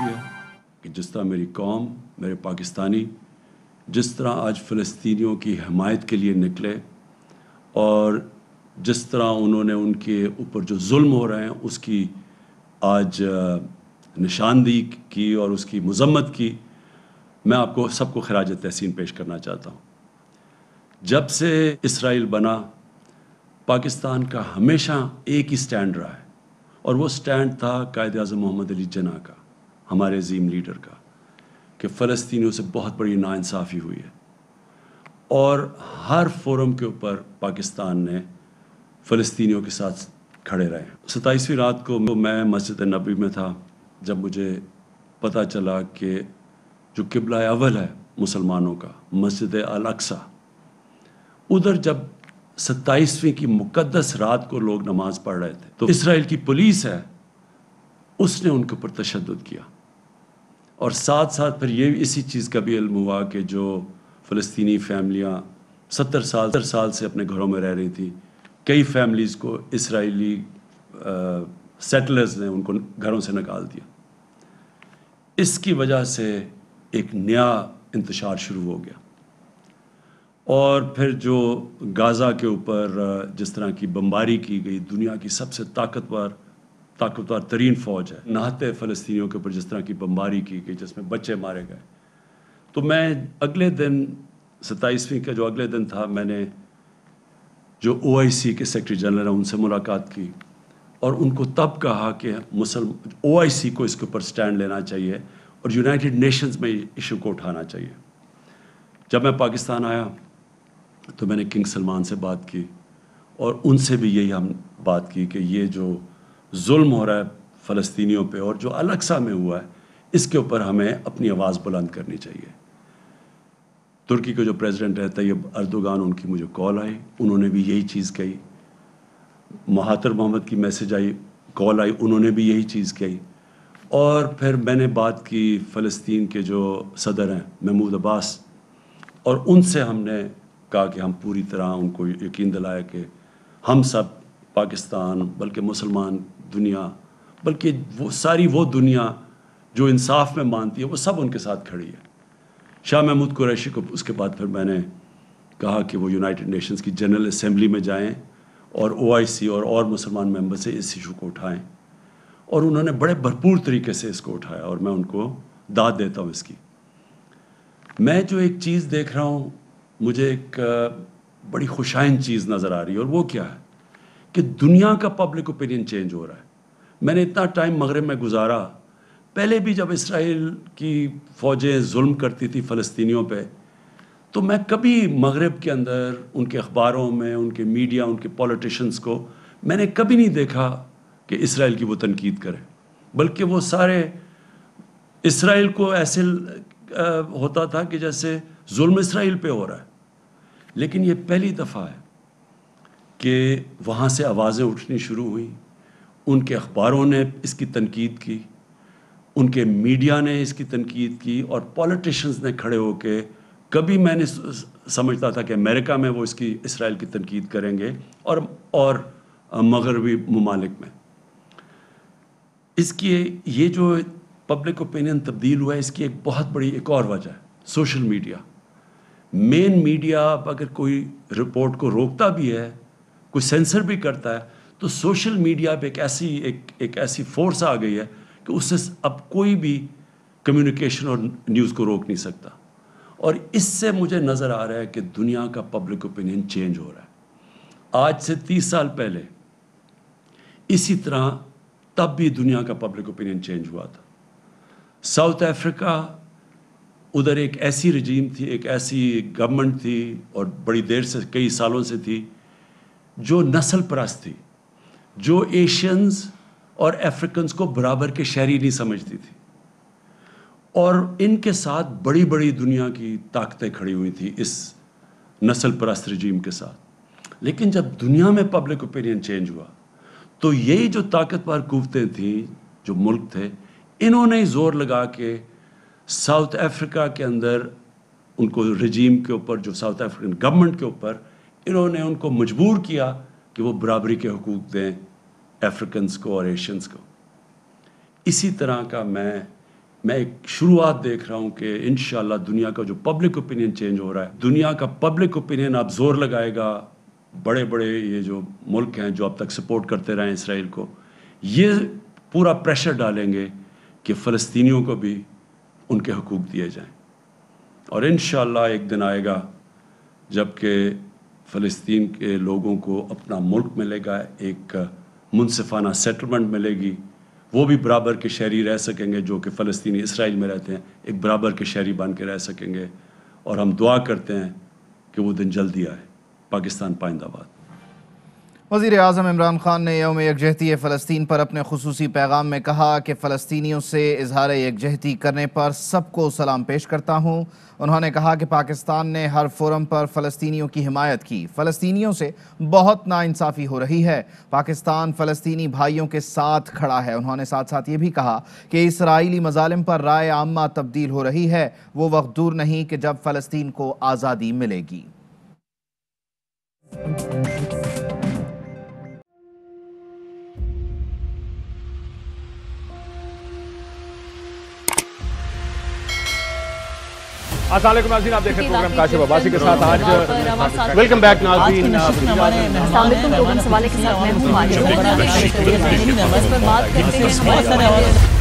کی ہے کہ جس طرح میری قوم، میرے پاکستانی جس طرح آج فلسطینیوں کی حمایت کے لیے نکلے اور جس طرح انہوں نے ان کے اوپر جو ظلم ہو رہے ہیں اس کی آج نشاندہی کی اور اس کی مذمت کی، میں آپ کو سب کو خراج تحسین پیش کرنا چاہتا ہوں۔ جب سے اسرائیل بنا، پاکستان کا ہمیشہ ایک ہی سٹینڈ رہا ہے، اور وہ سٹینڈ تھا قائد اعظم محمد علی جناح کا، ہمارے عظیم لیڈر کا، کہ فلسطینیوں سے بہت بڑی ناانصافی ہوئی ہے، اور ہر فورم کے اوپر پاکستان نے فلسطینیوں کے ساتھ کھڑے رہے۔ 27ویں رات کو میں مسجد نبوی میں تھا جب مجھے پتہ چلا کہ جو قبلہ اول ہے مسلمانوں کا، مسجد الاقصی، ادھر جب 27ویں کی مقدس رات کو لوگ نماز پڑھ رہے تھے تو اسرائیل کی پولیس ہے اس نے ان کے اوپر تشدد کیا، اور ساتھ ساتھ پھر یہ اسی چیز کا بھی علم ہوا کہ جو فلسطینی فیملیاں 70 سال سے اپنے گھروں میں رہ رہی تھی، کئی فیملیز کو اسرائیلی سیٹلرز نے ان کو گھروں سے نکال دیا۔ اس کی وجہ سے ایک نیا انتشار شروع ہو گیا، اور پھر جو غازہ کے اوپر جس طرح کی بمباری کی گئی، دنیا کی سب سے طاقتور ترین فوج ہے، نہتے فلسطینیوں کے اوپر جس طرح کی بمباری کی گئی جس میں بچے مارے گئے، تو میں اگلے دن 27ویں کا جو اگلے دن تھا، میں نے جو OIC کے سیکرٹری جنرل ہیں ان سے ملاقات کی، اور ان کو تب کہا کہ OIC کو اس کے اوپر سٹینڈ لینا چاہیے اور یونائٹڈ نیشنز میں ایشو کو اٹھانا چاہیے۔ جب میں پاکستان آیا تو میں نے کنگ سلمان سے بات کی، اور ان سے بھی یہی ہم بات کی کہ یہ جو ظلم ہو رہا ہے فلسطینیوں پہ اور جو الاقصی میں ہوا ہے، اس کے اوپر ہمیں اپنی آواز بلند کرنی چاہیے۔ ترکی کے جو پریزیڈنٹ ہے طیب اردوغان، ان کی مجھے کال آئی، انہوں نے بھی یہی چیز کہی۔ مہاتر محمد کی میسج آئی، کال آئی، انہوں نے بھی یہی چیز کہی۔ اور پھر میں نے بات کی فلسطین کے جو صدر ہیں محمود عباس، اور ان سے ہم نے کہا کہ ہم پوری طرح ان کو یقین دلایا کہ ہم سب پاکستان، بلکہ مسلمان دنیا، بلکہ وہ دنیا جو انصاف میں مانتی ہے، وہ سب ان کے ساتھ کھڑی ہے۔ شاہ محمود قریشی کو اس کے بعد پھر میں نے کہا کہ وہ یونائٹڈ نیشنز کی جنرل اسمبلی میں جائیں اور OIC اور مسلمان ممبر سے اس ایشو کو اٹھائیں، اور انہوں نے بڑے بھرپور طریقے سے اس کو اٹھایا، اور میں ان کو داد دیتا ہوں اس کی۔ میں جو ایک چیز دیکھ رہا ہوں، مجھے ایک بڑی خوشائند چیز نظر آ رہی ہے، اور وہ کیا ہے کہ دنیا کا پبلک اوپینین چینج ہو رہا ہے۔ میں نے اتنا ٹائم مغرب میں گزارا، پہلے بھی جب اسرائیل کی فوجیں ظلم کرتی تھی فلسطینیوں پہ، تو میں کبھی مغرب کے اندر ان کے اخباروں میں، ان کے میڈیا، ان کے پولیٹیشنز کو میں نے کبھی نہیں دیکھا کہ اسرائیل کی وہ تنقید کرے، بلکہ وہ سارے اسرائیل کو ایسے ہوتا تھا کہ جیسے ظلم اسرائیل پہ ہو رہا ہے۔ لیکن یہ پہلی دفعہ ہے کہ وہاں سے آوازیں اٹھنی شروع ہوئیں، ان کے اخباروں نے اس کی تنقید کی، ان کے میڈیا نے اس کی تنقید کی، اور پولیٹیشنز نے کھڑے ہو کے، کبھی میں نے سمجھتا تھا کہ امریکہ میں وہ اسرائیل کی تنقید کریں گے اور مغربی ممالک میں۔ اس کی یہ جو پبلک اوپینین تبدیل ہوا ہے، اس کی ایک بہت بڑی ایک اور وجہ ہے سوشل میڈیا۔ مین میڈیا اگر کوئی رپورٹ کو روکتا بھی ہے، کوئی سینسر بھی کرتا ہے، تو سوشل میڈیا پہ ایک ایسی فورس آ گئی ہے کہ اس سے اب کوئی بھی کمیونیکیشن اور نیوز کو روک نہیں سکتا، اور اس سے مجھے نظر آ رہا ہے کہ دنیا کا پبلک اوپینین چینج ہو رہا ہے۔ آج سے 30 سال پہلے اسی طرح تب بھی دنیا کا پبلک اوپینین چینج ہوا تھا۔ ساؤتھ افریقہ، ادھر ایک ایسی رجیم تھی، ایک ایسی گورنمنٹ تھی، اور بڑی دیر سے، کئی سالوں سے تھی، جو نسل پرست تھی، جو ایشینز اور افریقنز کو برابر کے شہری نہیں سمجھتی تھی، اور ان کے ساتھ بڑی بڑی دنیا کی طاقتیں کھڑی ہوئی تھی اس نسل پرست رجیم کے ساتھ۔ لیکن جب دنیا میں پبلک اوپینین چینج ہوا تو یہی جو طاقتور قوتیں تھیں، جو ملک تھے، انہوں نے زور لگا کے ساؤتھ افریقہ کے اندر ان کو رجیم کے اوپر، جو ساؤتھ افریقن گورنمنٹ کے اوپر، انہوں نے ان کو مجبور کیا کہ وہ برابری کے حقوق دیں افریقنز کو اور ایشینز کو۔ اسی طرح کا میں میں ایک شروعات دیکھ رہا ہوں کہ انشاءاللہ دنیا کا جو پبلک اوپینین چینج ہو رہا ہے، دنیا کا پبلک اوپینین اب زور لگائے گا، بڑے بڑے یہ جو ملک ہیں جو اب تک سپورٹ کرتے رہے ہیں اسرائیل کو، یہ پورا پریشر ڈالیں گے کہ فلسطینیوں کو بھی ان کے حقوق دیے جائیں. اور انشاءاللہ ایک دن آئے گا جب کہ فلسطین کے لوگوں کو اپنا ملک ملے گا، ایک منصفانہ سیٹلمنٹ ملے گی، وہ بھی برابر کے شہری رہ سکیں گے جو کہ فلسطینی اسرائیل میں رہتے ہیں، ایک برابر کے شہری بن کے رہ سکیں گے. اور ہم دعا کرتے ہیں کہ وہ دن جلدی آئے. پاکستان پائندہ باد. وزیر اعظم عمران خان نے یوم یکجہتی فلسطین پر اپنے خصوصی پیغام میں کہا کہ فلسطینیوں سے اظہار یکجہتی کرنے پر سب کو سلام پیش کرتا ہوں. انہوں نے کہا کہ پاکستان نے ہر فورم پر فلسطینیوں کی حمایت کی. فلسطینیوں سے بہت ناانصافی ہو رہی ہے. پاکستان فلسطینی بھائیوں کے ساتھ کھڑا ہے. انہوں نے ساتھ ساتھ یہ بھی کہا کہ اسرائیلی مظالم پر رائے عامہ تبدیل ہو رہی ہے. وہ وقت دور نہیں کہ جب فلسطین کو آزادی ملے گی. السلام علیکم ناظرین، آپ دیکھ رہے ہیں پروگرام کاشف عباسی کے ساتھ. آج ویلکم بیک ناظرین. السلام علیکم. پروگرام سوالے کے ساتھ میں ہوں.